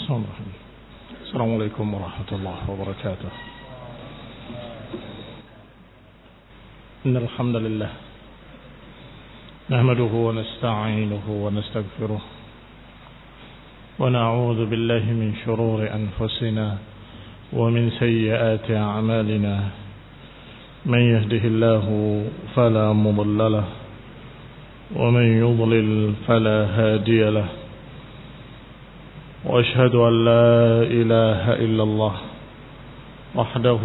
السلام عليكم ورحمة الله وبركاته. إن الحمد لله نحمده ونستعينه ونستغفره ونعوذ بالله من شرور أنفسنا ومن سيئات أعمالنا. من يهده الله فلا مضل له ومن يضلل فلا هادي له. وأشهد أن لا إله إلا الله وحده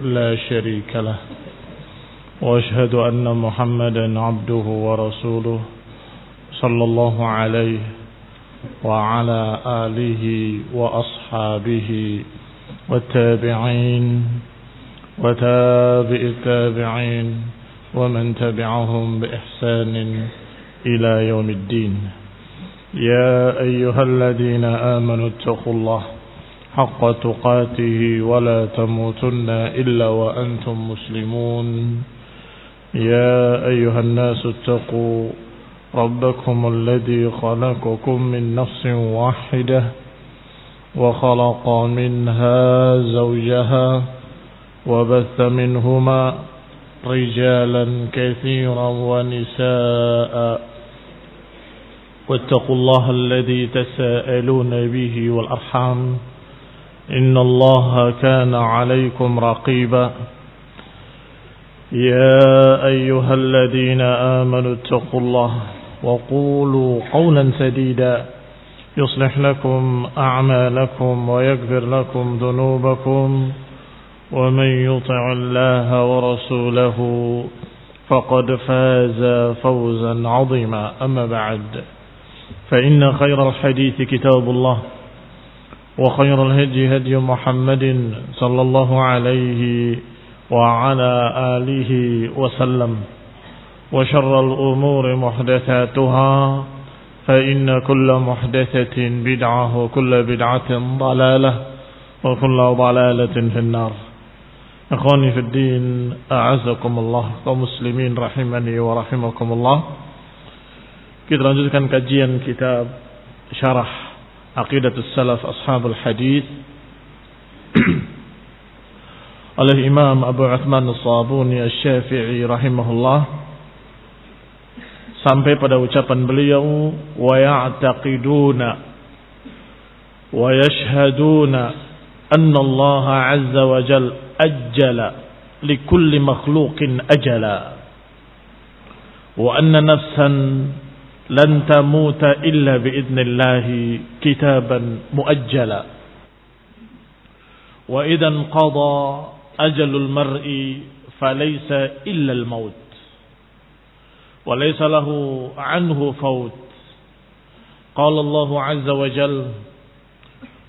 لا شريك له. وأشهد أن محمدا عبده ورسوله صلى الله عليه وعلى آله وأصحابه والتابعين وتابع التابعين ومن تبعهم بإحسان إلى يوم الدين. يا أيها الذين آمنوا اتقوا الله حق تقاته ولا تموتن إلا وأنتم مسلمون. يا أيها الناس اتقوا ربكم الذي خلقكم من نفس واحدة وخلق منها زوجها وبث منهما رجالا كثيرا ونساء. واتقوا الله الذي تساءلون به والأرحام إن الله كان عليكم رقيبا. يا أيها الذين آمنوا اتقوا الله وقولوا قولا سديدا يصلح لكم أعمالكم ويغفر لكم ذنوبكم. ومن يطع الله ورسوله فقد فاز فوزا عظيما. أما بعد، فإن خير الحديث كتاب الله وخير الهدي هدي محمد صلى الله عليه وعلى آله وسلم. وشر الأمور محدثاتها فإن كل محدثة بدعة وكل بدعة ضلالة وكل ضلالة في النار. Akhwani fi din, a'azakumullah, kaum muslimin rahimani wa rahimakumullah. Kita lanjutkan kajian kitab Syarah Aqidatus Salaf Ashabul Hadis oleh Imam Abu Uthman As-Sabuni Asy-Syafi'i rahimahullah, sampai pada ucapan beliau, wa ya'taqiduna wa yashhaduna anna Allah 'azza wa jalla ajjala likulli makhluqin ajala wa anna nafsan lan tamuta illa biidnillahi kitaban muajjala wa idan qada ajalul mar'i falaysa illa al-maut wa laysa lahu anhu fawt. Qala Allah 'azza wa jalla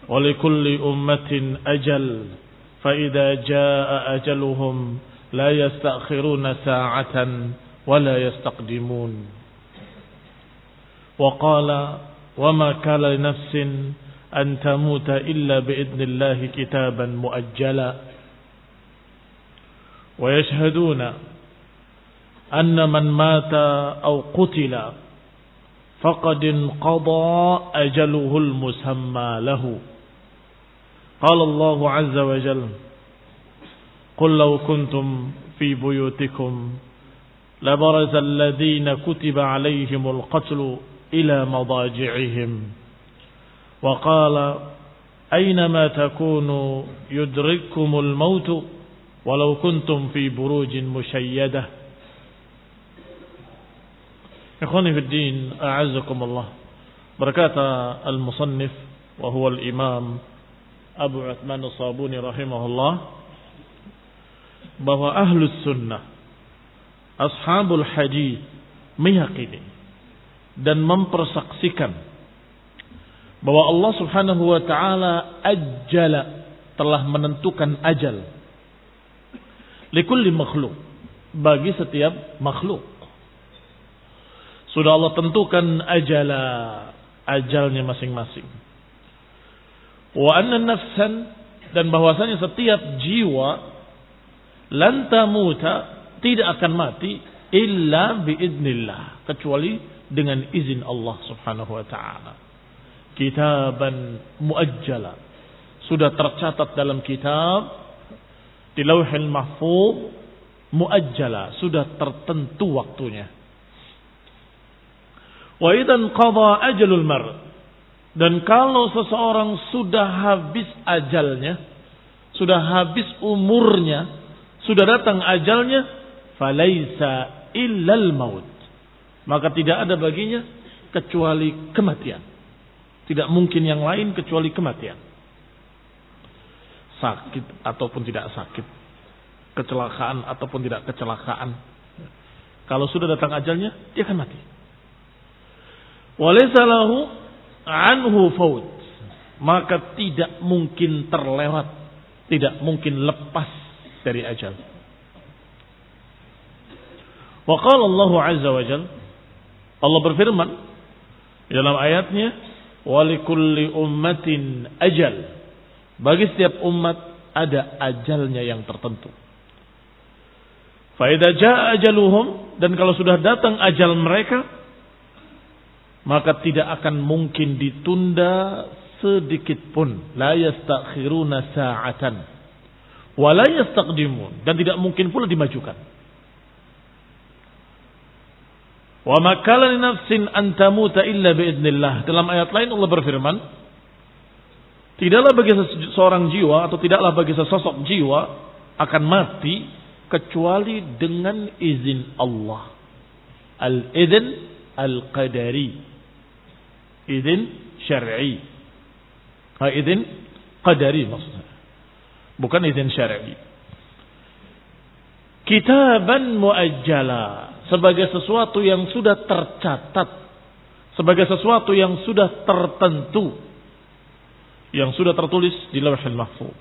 wa likulli ummatin ajal فإذا جاء أجلهم لا يستأخرون ساعة ولا يستقدمون. وقال وما كان لنفس أن تموت إلا بإذن الله كتابا مؤجلا. ويشهدون أن من مات أو قتل فقد انقضى أجله المسمى له. قال الله عز وجل قل لو كنتم في بيوتكم لبرز الذين كتب عليهم القتل إلى مضاجعهم. وقال أينما تكونوا يدرككم الموت ولو كنتم في بروج مشيدة. إخواني في الدين أعزكم الله. Berkata al-musannif wa huwa al-imam Abu Uthman As-Sabuni rahimahullah, bahwa ahlus sunnah, ashabul hadis, meyakini dan mempersaksikan bahwa Allah subhanahu wa ta'ala ajjala, telah menentukan ajal, likulli makhluk, bagi setiap makhluk. Sudah Allah tentukan ajalnya masing-masing. Wa anna nafsan, dan bahwasanya setiap jiwa, lan tamuta, tidak akan mati, illa biidnillah, kecuali dengan izin Allah subhanahu wa ta'ala. kitaban muajjala. Sudah tercatat dalam kitab di Lauhil Mahfuz muajjala, sudah tertentu waktunya. Wa idzan qada ajalul mar, dan kalau seseorang sudah habis ajalnya, sudah habis umurnya, sudah datang ajalnya, falaisa illal maut, maka tidak ada baginya kecuali kematian. Tidak mungkin yang lain kecuali kematian. Sakit ataupun tidak sakit, kecelakaan ataupun tidak kecelakaan, kalau sudah datang ajalnya, dia akan mati. Walaysa lahu anhu faut, maka tidak mungkin terlewat, tidak mungkin lepas dari ajal. Wa qala Allah azza wa jalla, Allah berfirman dalam ayatnya, wa likulli ummatin ajal, bagi setiap umat ada ajalnya yang tertentu. Fa idza jaa ajaluhum, dan kalau sudah datang ajal mereka, maka tidak akan mungkin ditunda sedikit pun. La yastakhiruna sa'atan wa la yastaqdimun, dan tidak mungkin pula dimajukan. Wa ma kana li nafsin an tamuta illa biidznillah. Dalam ayat lain Allah berfirman, tidaklah bagi seorang jiwa atau tidaklah bagi sesosok jiwa akan mati kecuali dengan izin Allah. Al-idzn al-qadari, izin syar'i. Izin qadari maksudnya, bukan izin syar'i. Kitaban muajjala, sebagai sesuatu yang sudah tercatat, sebagai sesuatu yang sudah tertentu, yang sudah tertulis di Lauhul Mahfuz.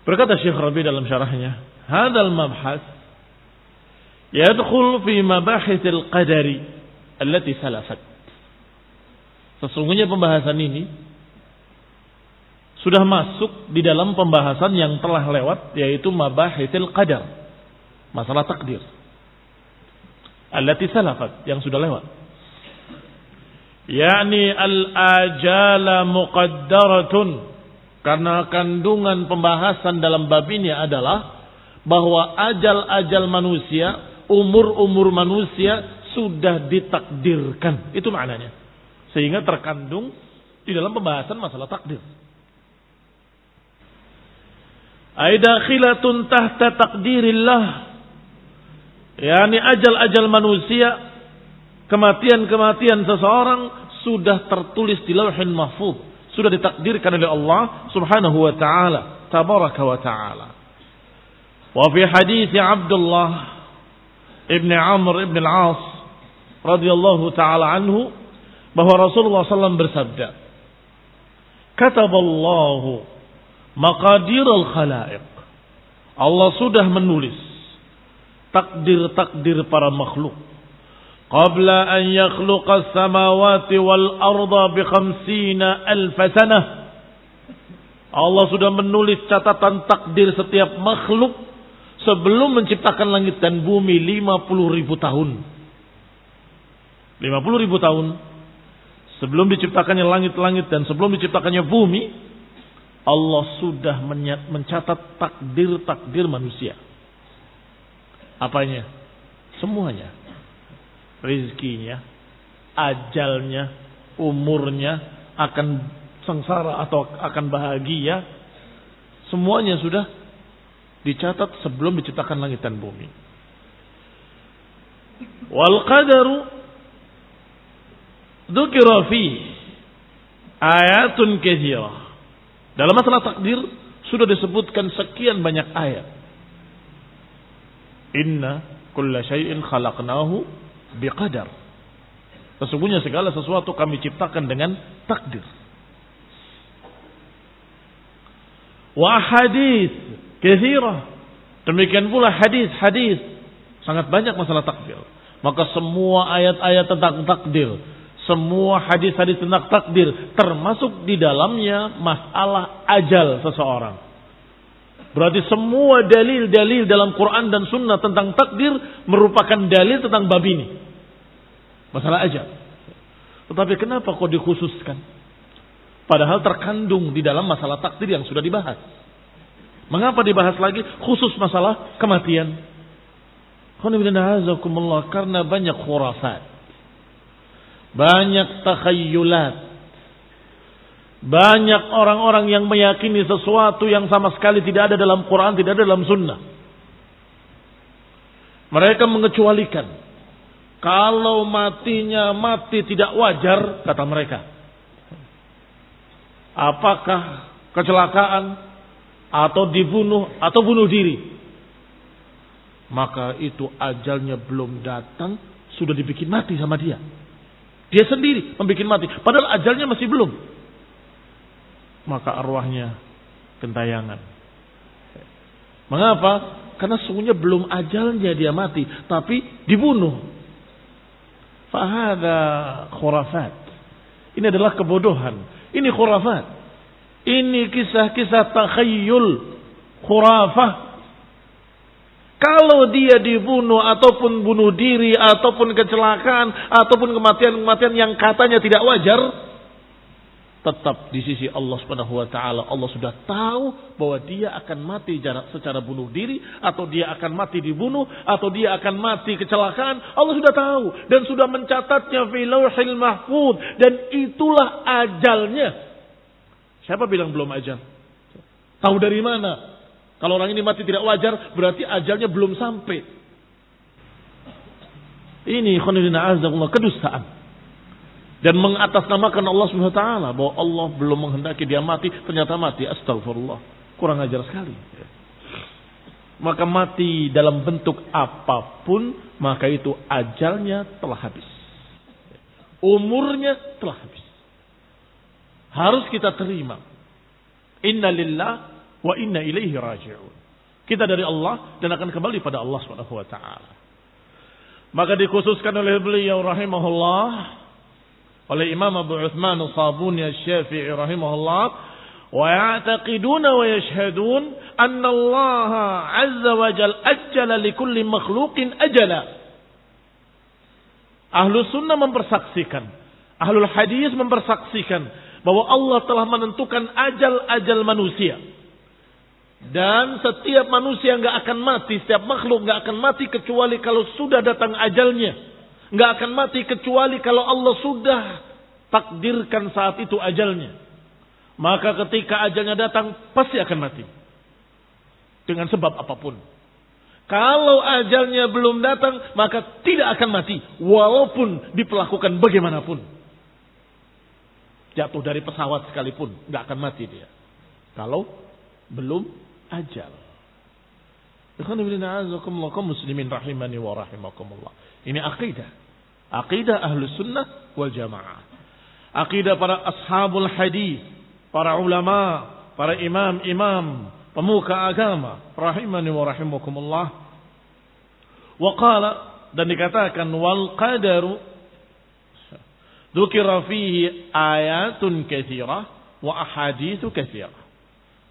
Berkata Syekh Rabi dalam syarahnya, hadzal mabhas yadkhul fi mabahithil qadari allati salafat. Sesungguhnya pembahasan ini sudah masuk di dalam pembahasan yang telah lewat, yaitu mabahithil qadar, masalah takdir. Allati salafat, yang sudah lewat. yakni al-ajala muqaddaratun, karena kandungan pembahasan dalam bab ini adalah bahwa ajal-ajal manusia, umur-umur manusia sudah ditakdirkan. Itu maknanya. Sehingga terkandung di dalam pembahasan masalah takdir. Aidakhilatun tahta takdirillah, yakni ajal-ajal manusia, kematian-kematian seseorang sudah tertulis di Lauhul Mahfuz, sudah ditakdirkan oleh Allah Subhanahu wa taala, tabaraka wa taala. Wa fi hadis Abdullah ibn Amr ibn al-As radhiyallahu taala anhu, bahwa Rasulullah SAW bersabda, kataballahu maqadirul khalaiq, Allah sudah menulis takdir-takdir para makhluk qabla an yakhluqa as-samawati wal arda bi 50,000 sanah. Allah sudah menulis catatan takdir setiap makhluk sebelum menciptakan langit dan bumi 50.000 tahun. 50.000 tahun sebelum diciptakannya langit-langit dan sebelum diciptakannya bumi, Allah sudah mencatat takdir-takdir manusia. Apanya? Semuanya. Rizkinya, ajalnya, umurnya, akan sengsara atau akan bahagia, semuanya sudah dicatat sebelum diciptakan langit dan bumi. Wal qadaru dzukira fi ayatun katsirah. Dalam masalah takdir sudah disebutkan sekian banyak ayat. Inna kulla syai'in khalaqnahu biqadar. Sesungguhnya segala sesuatu kami ciptakan dengan takdir. Wa hadis katsirah. Demikian pula hadis-hadis sangat banyak masalah takdir. Maka semua ayat-ayat tentang takdir, semua hadis-hadis tentang takdir, termasuk di dalamnya masalah ajal seseorang. Berarti semua dalil-dalil dalam Quran dan Sunnah tentang takdir merupakan dalil tentang bab ini, masalah ajal. Tetapi kenapa kok dikhususkan? Padahal terkandung di dalam masalah takdir yang sudah dibahas. Mengapa dibahas lagi khusus masalah kematian? Karena banyak khurafat, banyak takhayyulat, banyak orang-orang yang meyakini sesuatu yang sama sekali tidak ada dalam Quran, tidak ada dalam Sunnah. Mereka mengecualikan kalau matinya mati tidak wajar, kata mereka. Apakah kecelakaan atau dibunuh atau bunuh diri? Maka itu ajalnya belum datang, sudah dibikin mati sama dia. Dia sendiri membikin mati, padahal ajalnya masih belum. Maka arwahnya gentayangan. Mengapa? Karena sungguhnya belum ajalnya dia mati, tapi dibunuh. Fahada khurafat. Ini adalah kebodohan. Ini khurafat. Ini kisah-kisah takhayyul, khurafah. Kalau dia dibunuh ataupun bunuh diri ataupun kecelakaan ataupun kematian-kematian yang katanya tidak wajar, tetap di sisi Allah Subhanahu wa taala Allah sudah tahu bahwa dia akan mati secara bunuh diri, atau dia akan mati dibunuh, atau dia akan mati kecelakaan. Allah sudah tahu dan sudah mencatatnya fi lauhil mahfuz, dan itulah ajalnya. Siapa bilang belum ajal? Tahu dari mana? Kalau orang ini mati tidak wajar, berarti ajalnya belum sampai. Ini kedustaan. Dan mengatasnamakan Allah Subhanahu wa taala bahwa Allah belum menghendaki dia mati, ternyata mati. Astagfirullah. Kurang ajar sekali. Maka mati dalam bentuk apapun, maka itu ajalnya telah habis. Umurnya telah habis. Harus kita terima. Inna lillah wa inna ilaihi raji'un. Kita dari Allah dan akan kembali pada Allah Subhanahu wa taala. Maka dikhususkan oleh beliau rahimahullah, oleh Imam Abu Uthman As-Sabuni Asy-Syafi'i rahimahullah, wa ya'taqiduna wa yashhadun anna Allah 'azza wa jalla ajjala likulli makhluqin ajala. Ahlus sunnah mempersaksikan, ahlul hadis mempersaksikan bahwa Allah telah menentukan ajal-ajal manusia. Dan setiap manusia nggak akan mati, setiap makhluk nggak akan mati kecuali kalau sudah datang ajalnya. Nggak akan mati kecuali kalau Allah sudah takdirkan saat itu ajalnya. Maka ketika ajalnya datang pasti akan mati dengan sebab apapun. Kalau ajalnya belum datang maka tidak akan mati walaupun diperlakukan bagaimanapun. Jatuh dari pesawat sekalipun nggak akan mati dia. Kalau belum ajal. Muslimin rahimani wa rahimakumullah. Ini akidah. Akidah Ahlus Sunnah wal Jamaah. Akidah para ashabul hadis, para ulama, para imam-imam, pemuka agama rahimani wa rahimakumullah. Wa qala, dan dikatakan wal qadaru dzukira fihi ayatun katsirah wa ahaditsu katsirah.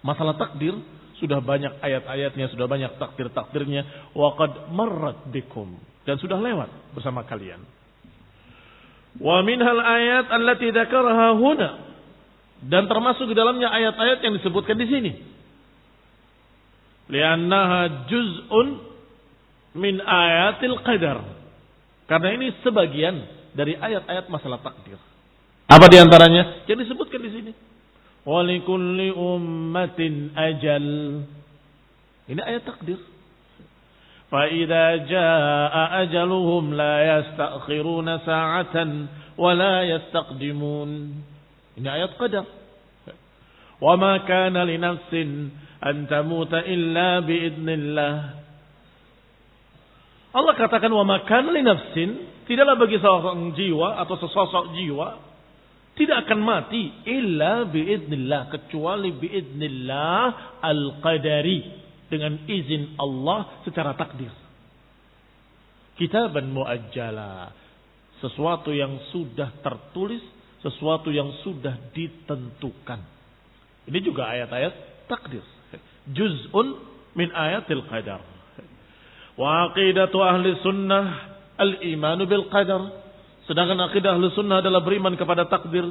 Masalah takdir sudah banyak ayat-ayatnya, sudah banyak takdir-takdirnya. Wa qad marrat bikum, dan sudah lewat bersama kalian. Wa minhal ayat allati dzakaraha huna, dan termasuk di dalamnya ayat-ayat yang disebutkan di sini. Li'annaha juz'un min ayatil qadar, karena ini sebagian dari ayat-ayat masalah takdir. Apa di antaranya yang disebutkan di sini? Walikulli ummatin ajal. Ini ayat takdir. Fa idza jaa ajaluhum la yastakhiruna sa'atan wa la yastaqdimun. Ini ayat qadar. Wa ma kana li nafsin an tamuta illa bi idznillah. Allah katakan wa ma kana li nafsin, tidaklah bagi seorang jiwa atau sesosok jiwa tidak akan mati illa biidznillah, kecuali biidznillah al-qadari, dengan izin Allah secara takdir. Kitaban muajjala, sesuatu yang sudah tertulis, sesuatu yang sudah ditentukan. Ini juga ayat-ayat takdir. Juz'un min ayatil qadar. Wa aqidatu ahli sunnah al-imanu bil qadar. Sedangkan akidah Ahlussunnah adalah beriman kepada takdir.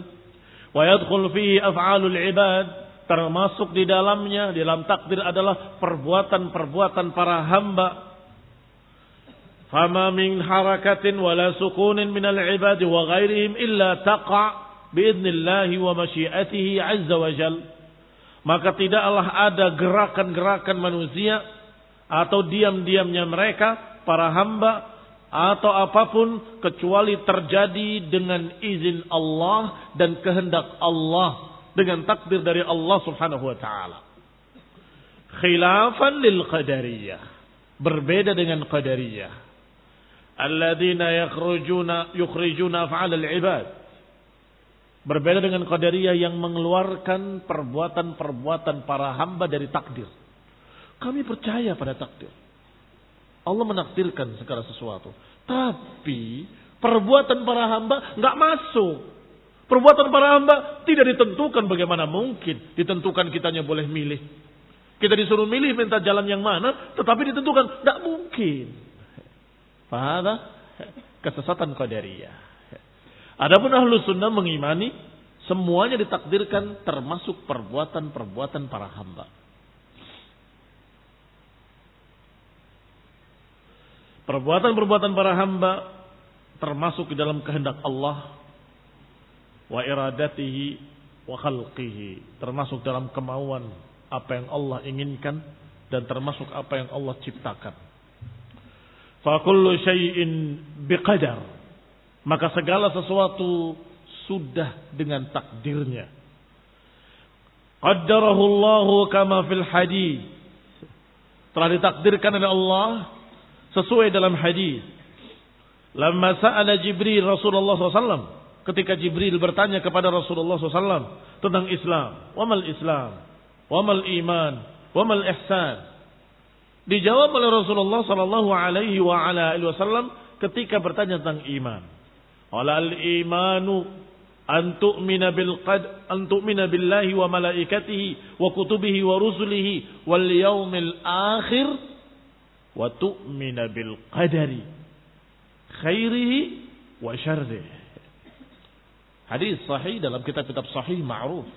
Wa yadkhul fihi af'alul ibad, termasuk di dalamnya, di dalam takdir adalah perbuatan-perbuatan para hamba. Fama min harakatin wala sukunin minal ibadi wa ghairihim illa taqa' biidnillahi wa masyiatihi azza wa jal. Maka tidaklah ada gerakan-gerakan manusia atau diam-diamnya mereka, para hamba, atau apapun kecuali terjadi dengan izin Allah dan kehendak Allah, dengan takdir dari Allah Subhanahu wa taala. Khilafan lil qadariyah, berbeda dengan qadariyah. Alladzina yukhrijuna af'al al-ibad. Berbeda dengan qadariyah yang mengeluarkan perbuatan-perbuatan para hamba dari takdir. Kami percaya pada takdir. Allah menakdirkan segala sesuatu. Tapi perbuatan para hamba enggak masuk. Perbuatan para hamba tidak ditentukan, bagaimana mungkin ditentukan kitanya boleh milih. Kita disuruh milih minta jalan yang mana, tetapi ditentukan enggak mungkin. Fahada kesesatan qadariyah. Adapun Ahlussunnah mengimani semuanya ditakdirkan, termasuk perbuatan-perbuatan para hamba. Perbuatan-perbuatan para hamba termasuk di dalam kehendak Allah wa iradatihi wa khalqihi, termasuk dalam kemauan apa yang Allah inginkan dan termasuk apa yang Allah ciptakan. Fa kullu syai'in biqadar, maka segala sesuatu sudah dengan takdirnya. Qaddarahu Allah kama fil hadis, telah ditakdirkan oleh Allah sesuai dalam hadis. Lamma sa'ala Jibril Rasulullah SAW, ketika Jibril bertanya kepada Rasulullah SAW tentang Islam, wamal Islam, wamal iman, wamal ihsan, dijawab oleh Rasulullah Sallallahu Alaihi Wasallam ketika bertanya tentang iman. Al imanu an tu'mina billahi wa malaikatihi wa kutubihi wa rusulihi wal yaumil akhir wa tu'mina bil qadari khairihi wa syarrihi. Hadis sahih dalam kitab-kitab sahih ma'ruf,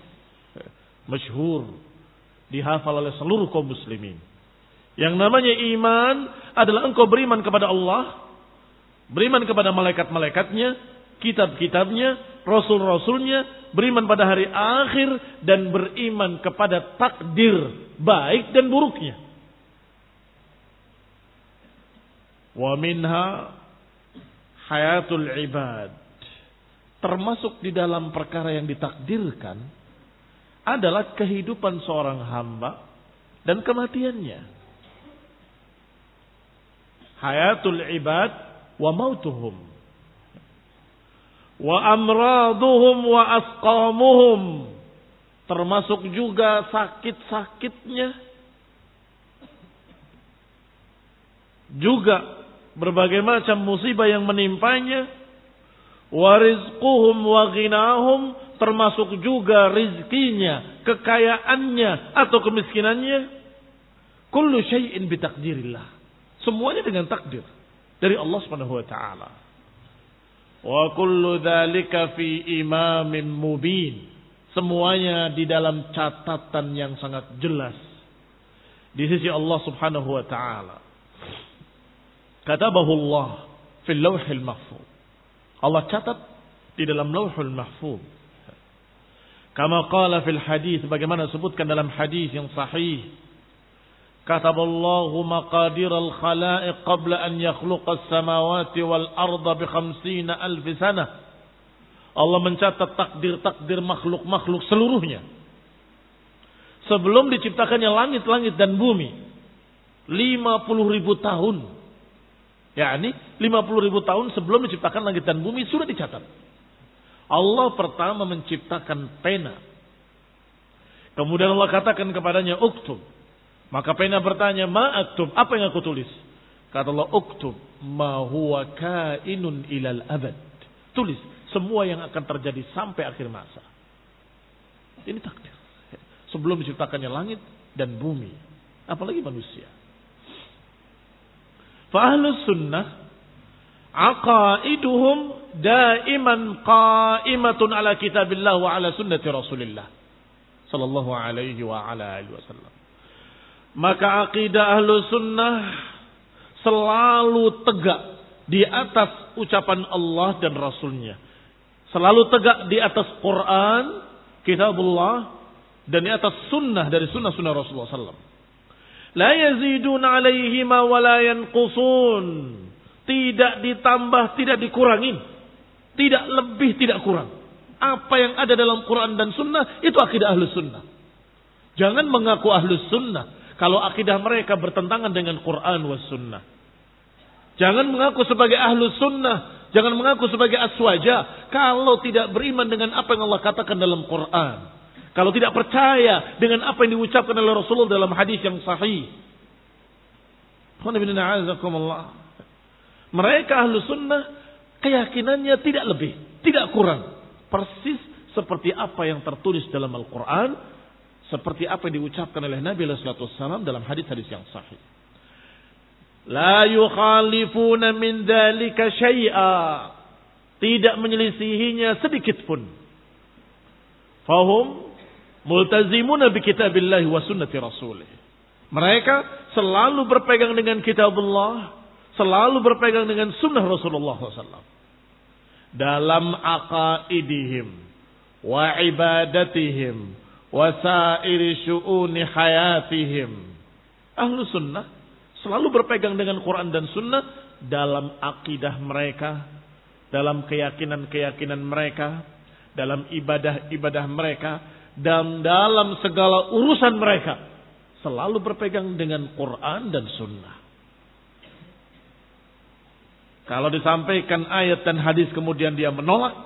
masyhur, dihafal oleh seluruh kaum muslimin. Yang namanya iman adalah engkau beriman kepada Allah, beriman kepada malaikat-malaikatnya, kitab-kitabnya, rasul-rasulnya, beriman pada hari akhir, dan beriman kepada takdir baik dan buruknya. Wa minha hayatul ibad, termasuk di dalam perkara yang ditakdirkan adalah kehidupan seorang hamba dan kematiannya. Hayatul ibad wa mautuhum wa amraduhum wa asqamuhum, termasuk juga sakit-sakitnya, juga berbagai macam musibah yang menimpanya, wa rizquhum wa ghinahum, termasuk juga rizkinya, kekayaannya atau kemiskinannya. Kullu syai'in bitakdirillah, semuanya dengan takdir dari Allah Subhanahu wa taala. Wa kullu dzalika fi imamin mubin, semuanya di dalam catatan yang sangat jelas di sisi Allah Subhanahu wa taala. Katabahu Allah fil lauhil mahfuz, Allah catat di dalam lauhul mahfuz. Kama qala fil hadis, bagaimana disebutkan dalam hadis yang sahih, kataballahu maqadiral khalaiq qabla an yakhluqas samawati wal arda bi 50,000 sanah. Allah mencatat takdir-takdir makhluk-makhluk seluruhnya sebelum diciptakannya langit-langit dan bumi. 50.000 tahun. yakni 50.000 tahun sebelum diciptakan langit dan bumi sudah dicatat. Allah pertama menciptakan pena. Kemudian Allah katakan kepadanya uktub. Maka pena bertanya, ma aktub, apa yang aku tulis? Kata Allah, uktub ma huwa kainun ilal abad. Tulis semua yang akan terjadi sampai akhir masa. Ini takdir. Sebelum diciptakannya langit dan bumi, apalagi manusia. Fa ahlus sunnah aqaiduhum daiman qa'imatun ala kitabillah wa ala sunnati Rasulillah sallallahu alaihi wa ala alihi wasallam. Maka akidah Ahlus Sunnah selalu tegak di atas ucapan Allah dan Rasulnya. Selalu tegak di atas Quran, kitabullah, dan di atas sunnah dari sunnah-sunnah Rasulullah SAW. La yaziduna alaihima wa la yanqusun. Tidak ditambah, tidak dikurangin. Tidak lebih, tidak kurang. Apa yang ada dalam Quran dan sunnah, itu akidah Ahlus Sunnah. Jangan mengaku Ahlus Sunnah kalau akidah mereka bertentangan dengan Quran was sunnah. Jangan mengaku sebagai Ahlus Sunnah. Jangan mengaku sebagai aswaja kalau tidak beriman dengan apa yang Allah katakan dalam Quran. Kalau tidak percaya dengan apa yang diucapkan oleh Rasulullah dalam hadis yang sahih. Mereka Ahlus Sunnah keyakinannya tidak lebih, tidak kurang. Persis seperti apa yang tertulis dalam Al-Quran, seperti apa yang diucapkan oleh Nabi sallallahu alaihi wasallam dalam hadis-hadis yang sahih. La yukhalifuna min dzalika syai'a. Tidak menyelisihinya sedikit pun. Fahum multazimuna bi kitabillah wa sunnati rasulih. Mereka selalu berpegang dengan kitabullah, selalu berpegang dengan sunnah Rasulullah SAW. Dalam aqaidihim wa ibadatihim wa sairi syu'uni hayatihim. Ahlus Sunnah selalu berpegang dengan Quran dan Sunnah dalam akidah mereka, dalam keyakinan-keyakinan mereka, dalam ibadah-ibadah mereka, dan dalam segala urusan mereka. Selalu berpegang dengan Quran dan Sunnah. Kalau disampaikan ayat dan hadis kemudian dia menolak,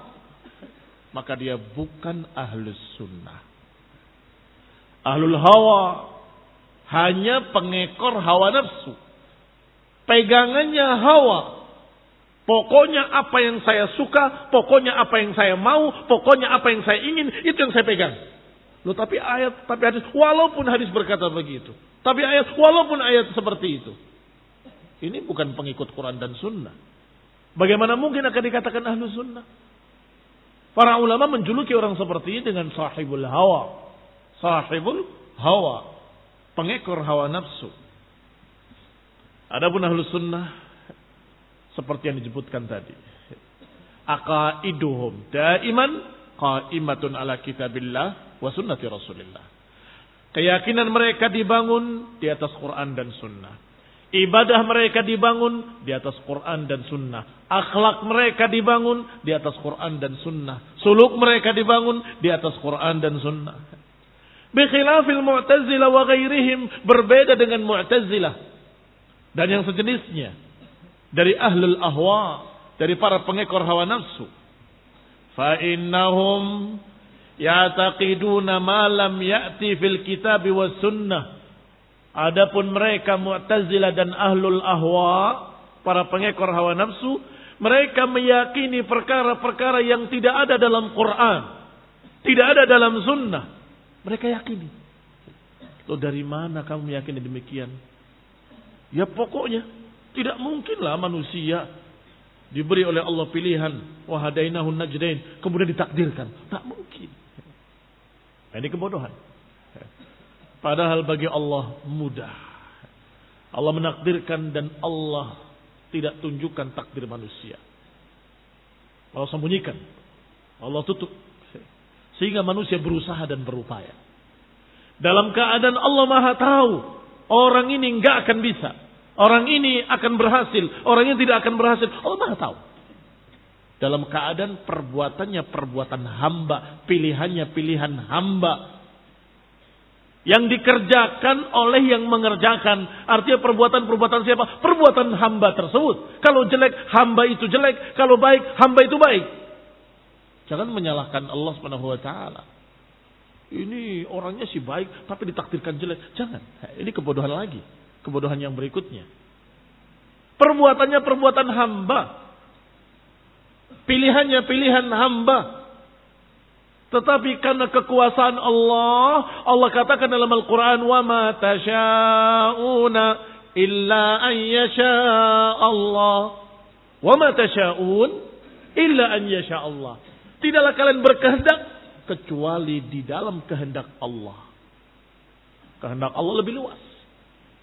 maka dia bukan Ahlus Sunnah. Ahlul hawa, hanya pengekor hawa nafsu. Pegangannya hawa. Pokoknya apa yang saya suka, pokoknya apa yang saya mau, pokoknya apa yang saya ingin, itu yang saya pegang. Loh, tapi ayat, tapi hadis, walaupun hadis berkata begitu. Tapi ayat, walaupun ayat seperti itu. Ini bukan pengikut Quran dan Sunnah. Bagaimana mungkin akan dikatakan Ahlus Sunnah? Para ulama menjuluki orang seperti ini dengan sahibul hawa. Sahibul hawa. Pengekor hawa nafsu. Adapun Ahlus Sunnah seperti yang disebutkan tadi. Aqaiduhum daiman qaimatun ala kitabillah wa sunnati Rasulillah. Keyakinan mereka dibangun di atas Quran dan Sunnah. Ibadah mereka dibangun di atas Quran dan Sunnah. Akhlak mereka dibangun di atas Quran dan Sunnah. Suluk mereka dibangun di atas Quran dan Sunnah. Bikhilafil Mu'tazilah wa ghairihim, berbeda dengan Mu'tazilah dan yang sejenisnya dari ahlul ahwa, dari para pengekor hawa nafsu. Fa innahum ya'taqiduna ma lam ya'ti fil kitab was sunnah. Adapun mereka Mu'tazilah dan ahlul ahwa, para pengekor hawa nafsu, mereka meyakini perkara-perkara yang tidak ada dalam Quran, tidak ada dalam sunnah. Mereka yakini. Loh, dari mana kamu meyakini demikian? Ya pokoknya tidak mungkinlah manusia diberi oleh Allah pilihan, wa hadainahun najdain, kemudian ditakdirkan. Tak mungkin. Nah, ini kebodohan. Padahal bagi Allah mudah. Allah menakdirkan dan Allah tidak tunjukkan takdir manusia. Allah sembunyikan. Allah tutup. Sehingga manusia berusaha dan berupaya. Dalam keadaan Allah Maha tahu. Orang ini enggak akan bisa. Orang ini akan berhasil. Orang ini tidak akan berhasil. Allah Maha tahu. Dalam keadaan perbuatannya perbuatan hamba. Pilihannya pilihan hamba. Yang dikerjakan oleh yang mengerjakan. Artinya perbuatan-perbuatan siapa? Perbuatan hamba tersebut. Kalau jelek, hamba itu jelek. Kalau baik, hamba itu baik. Jangan menyalahkan Allah SWT. Ini orangnya sih baik, tapi ditakdirkan jelek. Jangan. Ini kebodohan lagi. Kebodohan yang berikutnya. Perbuatannya perbuatan hamba. Pilihannya pilihan hamba. Tetapi karena kekuasaan Allah, Allah katakan dalam Al-Quran, وَمَا تَشَاءُونَ إِلَّا أَن يَشَاءَ اللَّهُ Wa ma tasha'un illa an yasha Allah. Tidaklah kalian berkehendak kecuali di dalam kehendak Allah. Kehendak Allah lebih luas.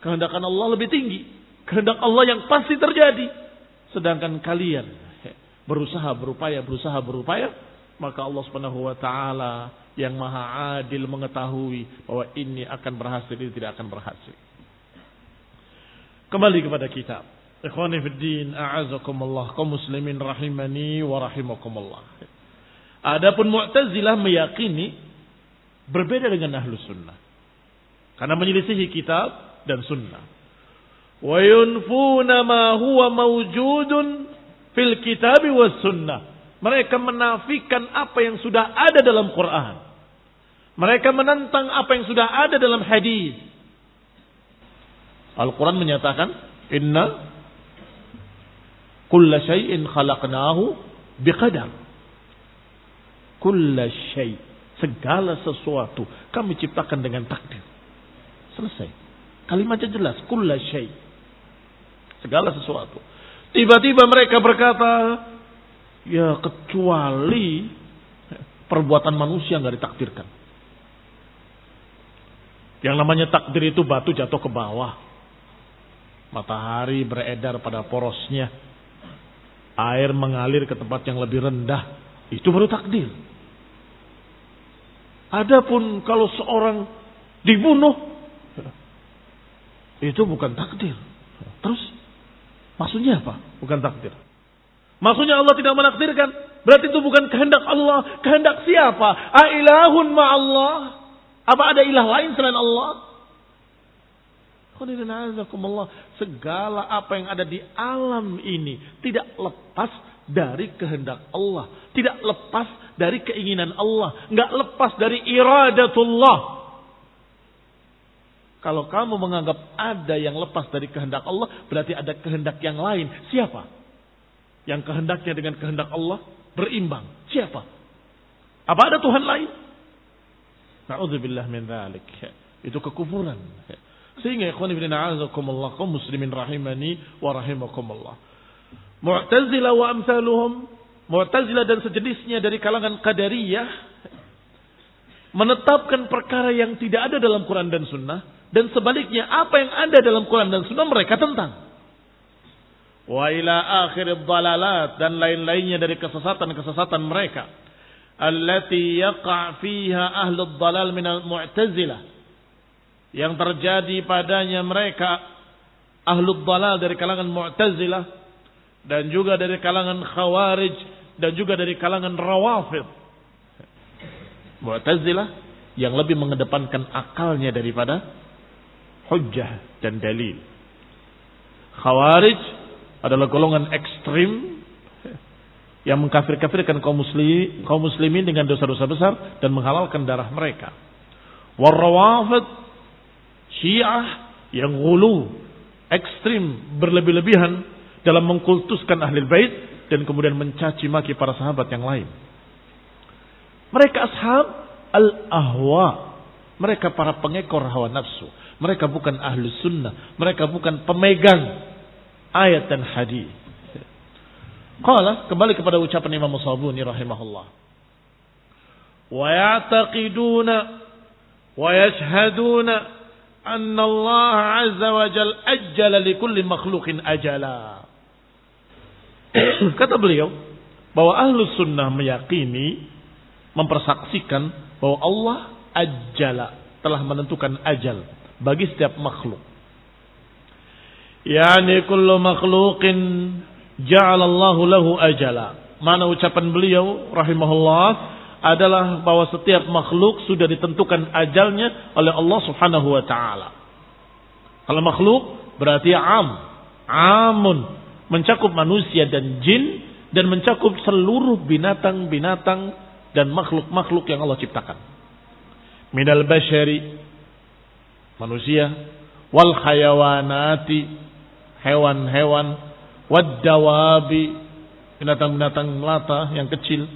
Kehendak Allah lebih tinggi. Kehendak Allah yang pasti terjadi. Sedangkan kalian berusaha berupaya, maka Allah Subhanahu wa taala yang Maha Adil mengetahui bahwa ini akan berhasil, ini tidak akan berhasil. Kembali kepada kitab. Ikhwani fid din, a'azakumullah, kaum muslimin rahimani wa rahimakumullah. Adapun Mu'tazilah meyakini berbeda dengan Ahlus Sunnah. Karena menyelisihi kitab dan sunnah. Wa yunfuna ma huwa mawjudun fil kitab was sunnah. Mereka menafikan apa yang sudah ada dalam Quran. Mereka menentang apa yang sudah ada dalam hadis. Al-Quran menyatakan, inna kulla syai'in khalaqnahu biqadar. Kulla syai', segala sesuatu kami ciptakan dengan takdir. Selesai. Kalimatnya jelas, kulla syai', segala sesuatu. Tiba-tiba mereka berkata, ya kecuali perbuatan manusia nggak ditakdirkan. Yang namanya takdir itu batu jatuh ke bawah, matahari beredar pada porosnya, air mengalir ke tempat yang lebih rendah, itu baru takdir. Adapun kalau seorang dibunuh, itu bukan takdir. Terus maksudnya apa? Bukan takdir. Maksudnya Allah tidak menakdirkan. Berarti itu bukan kehendak Allah. Kehendak siapa? Ailahun ma'allah. Apa ada ilah lain selain Allah? Segala apa yang ada di alam ini tidak lepas dari kehendak Allah. Tidak lepas dari keinginan Allah. Enggak lepas dari iradatullah. Kalau kamu menganggap ada yang lepas dari kehendak Allah, berarti ada kehendak yang lain. Siapa? Yang kehendaknya dengan kehendak Allah berimbang. Siapa? Apa ada Tuhan lain? Na'udzubillah min dzalik. Itu kekufuran. Sehingga ikhwan fillah a'azakumullah, kaum muslimin rahimani wa rahimakumullah. Mu'tazilah wa amsaluhum, Mu'tazilah dan sejenisnya dari kalangan Qadariyah menetapkan perkara yang tidak ada dalam Quran dan Sunnah, dan sebaliknya apa yang ada dalam Quran dan Sunnah mereka tentang. Wa ila akhirid dalalat, dan lain-lainnya dari kesesatan-kesesatan mereka. Allati yaqa' fiha ahlud dalal minal Mu'tazilah, yang terjadi padanya mereka ahlud dalal dari kalangan Mu'tazilah, dan juga dari kalangan Khawarij, dan juga dari kalangan Rawafid. Mu'tazilah yang lebih mengedepankan akalnya daripada hujjah dan dalil. Khawarij adalah golongan ekstrim yang mengkafir-kafirkan kaum muslimin dengan dosa-dosa besar dan menghalalkan darah mereka. Warrawafid, Syiah yang ghulu, ekstrim, berlebih-lebihan dalam mengkultuskan ahlul bait dan kemudian mencaci maki para sahabat yang lain. Mereka ashab al-ahwa, mereka para pengekor hawa nafsu. Mereka bukan ahlus sunnah, mereka bukan pemegang ayat dan hadis. Qala, kembali kepada ucapan Imam Sabuni rahimahullah. Wa ya'taqiduna wa yashhaduna anna Allah azza wa jalla ajjala li kulli makhluqin ajala. Kata beliau bahwa ahlus sunnah meyakini, mempersaksikan bahwa Allah ajjala, telah menentukan ajal bagi setiap makhluk. Yani kullu makhluqin ja'alallahu lahu ajala. Mana ucapan beliau rahimahullah adalah bahwa setiap makhluk sudah ditentukan ajalnya oleh Allah Subhanahu wa taala. Kalau makhluk berarti amun, mencakup manusia dan jin, dan mencakup seluruh binatang-binatang dan makhluk-makhluk yang Allah ciptakan. Minal basyari, manusia, wal hayawanati, hewan-hewan, wad dawabi, binatang-binatang melata yang kecil,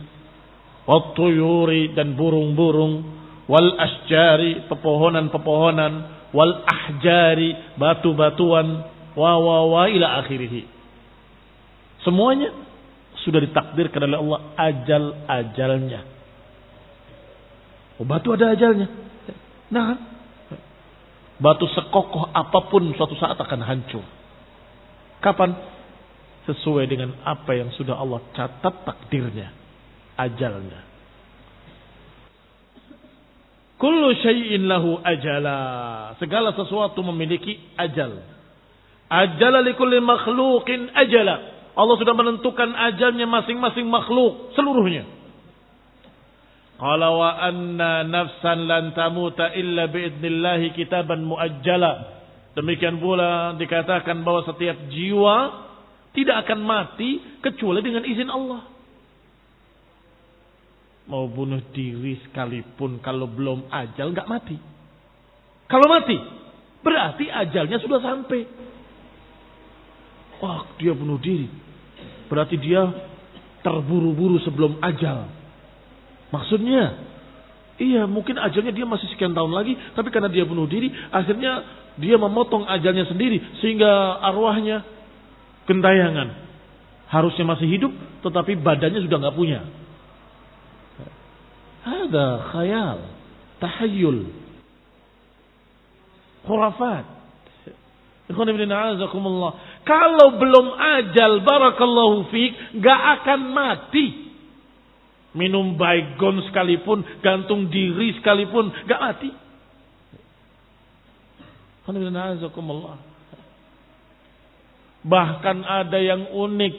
wat tuyuri, dan burung-burung, wal asjari, pepohonan-pepohonan, wal ahjari, batu-batuan, wa ila akhirih. Semuanya sudah ditakdirkan oleh Allah ajal-ajalnya. Oh, batu ada ajalnya. Nah, batu sekokoh apapun suatu saat akan hancur. Kapan? Sesuai dengan apa yang sudah Allah catat takdirnya, ajalnya. Kullu syai'in lahu ajala. Segala sesuatu memiliki ajal. Ajala likulli makhluqin ajala. Allah sudah menentukan ajalnya masing-masing makhluk seluruhnya. Qala wa anna nafsan lan tamuta illa biidnillahi kitaban muajjala. Demikian pula dikatakan bahwa setiap jiwa tidak akan mati kecuali dengan izin Allah. Mau bunuh diri sekalipun kalau belum ajal nggak mati. Kalau mati berarti ajalnya sudah sampai. Wah, dia bunuh diri. Berarti dia terburu-buru sebelum ajal. Maksudnya, iya mungkin ajalnya dia masih sekian tahun lagi, tapi karena dia bunuh diri, akhirnya dia memotong ajalnya sendiri sehingga arwahnya gentayangan. Harusnya masih hidup, tetapi badannya sudah nggak punya. Ada khayal, tahayyul, khurafat. Kalau belum ajal, barakallahu fiik, nggak akan mati. Minum baygon sekalipun, gantung diri sekalipun, nggak mati. Bahkan ada yang unik.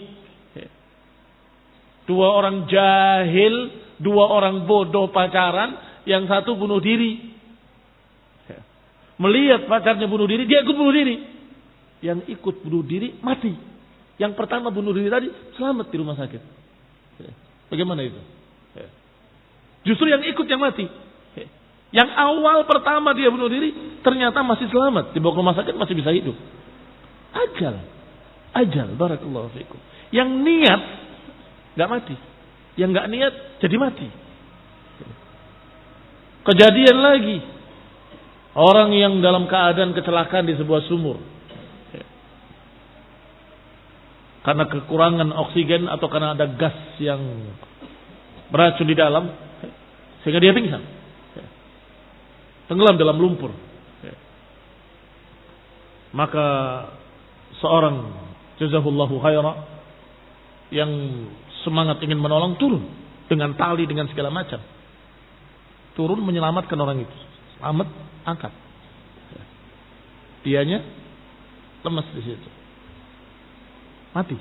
Dua orang jahil, dua orang bodoh pacaran, yang satu bunuh diri. Melihat pacarnya bunuh diri, dia ikut bunuh diri. Yang ikut bunuh diri mati. Yang pertama bunuh diri tadi selamat di rumah sakit. Bagaimana itu? Justru yang ikut yang mati. Yang awal pertama dia bunuh diri ternyata masih selamat, dibawa ke rumah sakit masih bisa hidup. Ajal, barakallahu fiikum. Yang niat nggak mati, yang nggak niat jadi mati. Kejadian lagi, orang yang dalam keadaan kecelakaan di sebuah sumur. Karena kekurangan oksigen atau karena ada gas yang beracun di dalam, sehingga dia pingsan. Tenggelam dalam lumpur. Maka seorang jazahullahu khaira yang semangat ingin menolong turun dengan tali dengan segala macam. Turun menyelamatkan orang itu. Selamat, angkat. Dianya lemas di situ. Mati.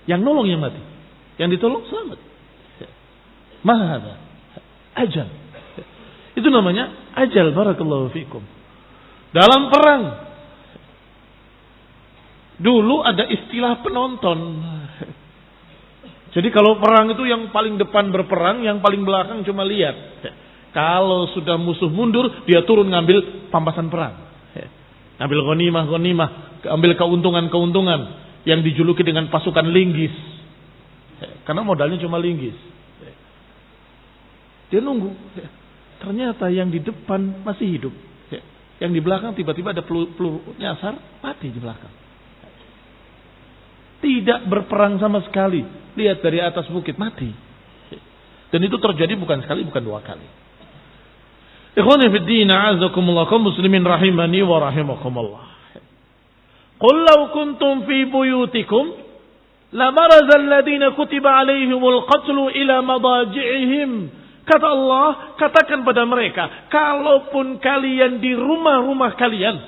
Yang nolong yang mati. Yang ditolong selamat. Mahada. Ajal. Itu namanya ajal, barakallahu fikum. Dalam perang. Dulu ada istilah penonton. Jadi kalau perang itu yang paling depan berperang, yang paling belakang cuma lihat. Kalau sudah musuh mundur, dia turun ngambil pampasan perang. Ngambil ghanimah, ambil keuntungan-keuntungan yang dijuluki dengan pasukan linggis. Karena modalnya cuma linggis. Dia nunggu. Ternyata yang di depan masih hidup. Yang di belakang tiba-tiba ada peluru nyasar, mati di belakang. Tidak berperang sama sekali. Lihat dari atas bukit, mati. Dan itu terjadi bukan sekali, bukan dua kali. Ikhwani fid din, a'azakumullah, kaum muslimin rahimani wa rahimakumullah. Qul law kuntum fi buyutikum lamaraza alladhina kutiba alaihimul qatlu ila madaji'ihim. Kata Allah, katakan pada mereka, kalaupun kalian di rumah-rumah kalian,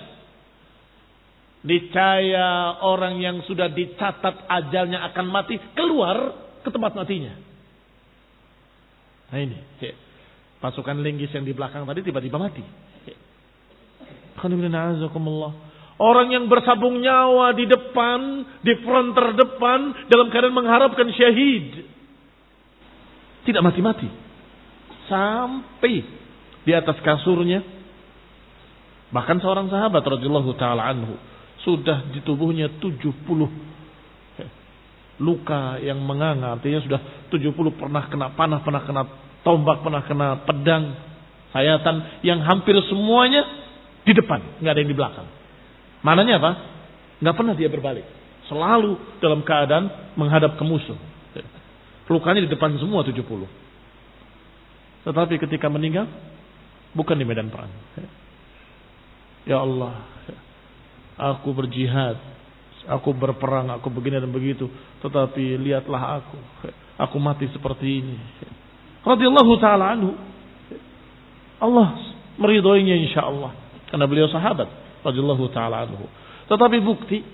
niscaya orang yang sudah dicatat ajalnya akan mati keluar ke tempat matinya. Nah ini, pasukan linggis yang di belakang tadi tiba-tiba mati. Orang yang bersabung nyawa di depan, di front terdepan, dalam keadaan mengharapkan syahid, tidak mati-mati. Sampai di atas kasurnya, bahkan seorang sahabat radhiyallahu taala anhu sudah di tubuhnya 70 luka yang menganga, artinya sudah 70 pernah kena panah, pernah kena tombak, pernah kena pedang, sayatan, yang hampir semuanya di depan, nggak ada yang di belakang. Mananya apa? Nggak pernah dia berbalik. Selalu dalam keadaan menghadap ke musuh. Lukanya di depan semua 70. Tetapi ketika meninggal, bukan di medan perang. Ya Allah, aku berjihad, aku berperang, aku begini dan begitu. Tetapi lihatlah aku mati seperti ini. Radhiyallahu ta'ala anhu. Allah meridhoinya insyaallah. Karena beliau sahabat. Radhiyallahu ta'ala anhu. Tetapi bukti,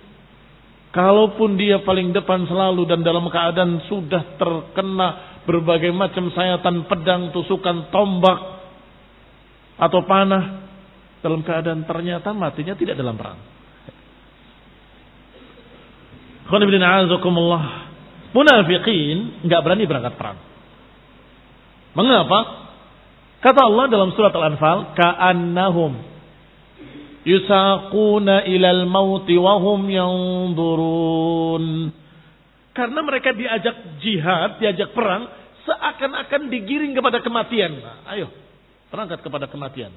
kalaupun dia paling depan selalu dan dalam keadaan sudah terkena berbagai macam sayatan pedang, tusukan tombak, atau panah, dalam keadaan ternyata matinya tidak dalam perang. Munafiqin nggak berani berangkat perang. Mengapa? Kata Allah dalam surat Al-Anfal, ka'annahum yusaquna ilal mauti wa hum yanzurun. Karena mereka diajak jihad, diajak perang, seakan-akan digiring kepada kematian. Nah, ayo, berangkat kepada kematian.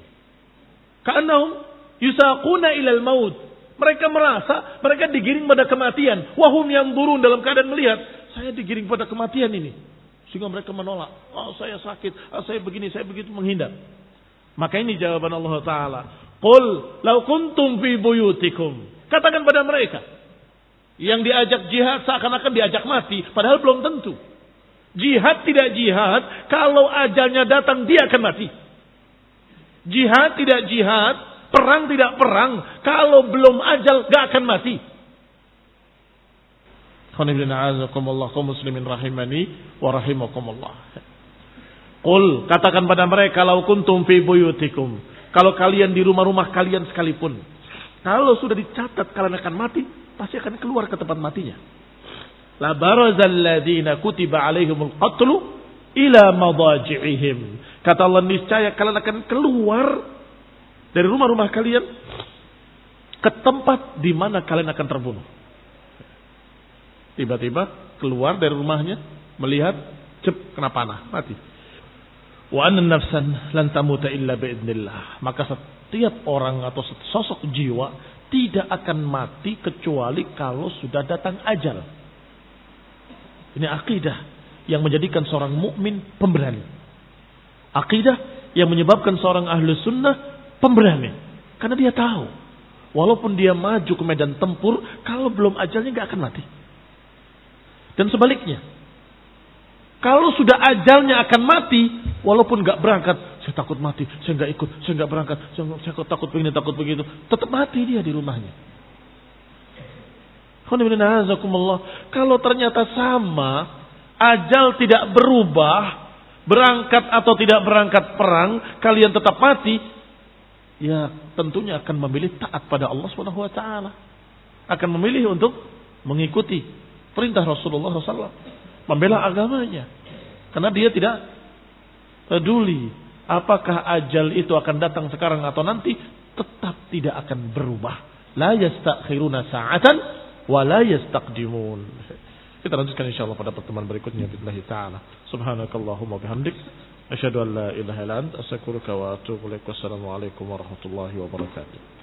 Ka'annahum yusaquna ilal maut. Mereka merasa mereka digiring pada kematian. Wa hum yanzurun, dalam keadaan melihat, saya digiring pada kematian ini. Sehingga mereka menolak. Oh, saya sakit, saya begini, saya begitu, menghindar. Maka ini jawaban Allah Ta'ala. Qul law kuntum fi buyutikum. Katakan pada mereka, yang diajak jihad seakan-akan diajak mati, padahal belum tentu. Jihad tidak jihad, kalau ajalnya datang dia akan mati. Jihad tidak jihad, perang tidak perang, kalau belum ajal gak akan mati. Kaum muslimin rahimani wa rahimakumullah. Qul, katakan pada mereka, lau kuntum fi buyutikum. Kalau kalian di rumah-rumah kalian sekalipun, kalau sudah dicatat kalian akan mati, pasti akan keluar ke tempat matinya. La barazal ladzina kutiba alaihimul qatlu ila madaji'ihim. Kata Allah, niscaya kalian akan keluar dari rumah-rumah kalian ke tempat di mana kalian akan terbunuh. Tiba-tiba keluar dari rumahnya, melihat, kena panah, mati. Wa anna nafsan lan tamuta illa biidznillah. Maka setiap orang atau sosok jiwa tidak akan mati kecuali kalau sudah datang ajal. Ini akidah yang menjadikan seorang mukmin pemberani. Akidah yang menyebabkan seorang ahlu sunnah pemberani. Karena dia tahu, walaupun dia maju ke medan tempur, kalau belum ajalnya gak akan mati. Dan sebaliknya, kalau sudah ajalnya akan mati, walaupun gak berangkat, saya takut mati, saya gak ikut, saya gak berangkat, saya takut begini, takut begitu, tetap mati dia di rumahnya. Kalau ternyata sama, ajal tidak berubah, berangkat atau tidak berangkat perang, kalian tetap mati, ya tentunya akan memilih taat pada Allah SWT. Akan memilih untuk mengikuti perintah Rasulullah SAW, membela agamanya, karena dia tidak peduli apakah ajal itu akan datang sekarang atau nanti, tetap tidak akan berubah. La yastakhiruna sa'atan wa la yastaqdimun. Kita lanjutkan insyaallah pada pertemuan berikutnya billahi taala. Subhanakallahumma bihamdik, asyhadu an la ilaha illa anta, astaghfiruka wa atubu ilaik. Wassalamu alaikum warahmatullahi wabarakatuh.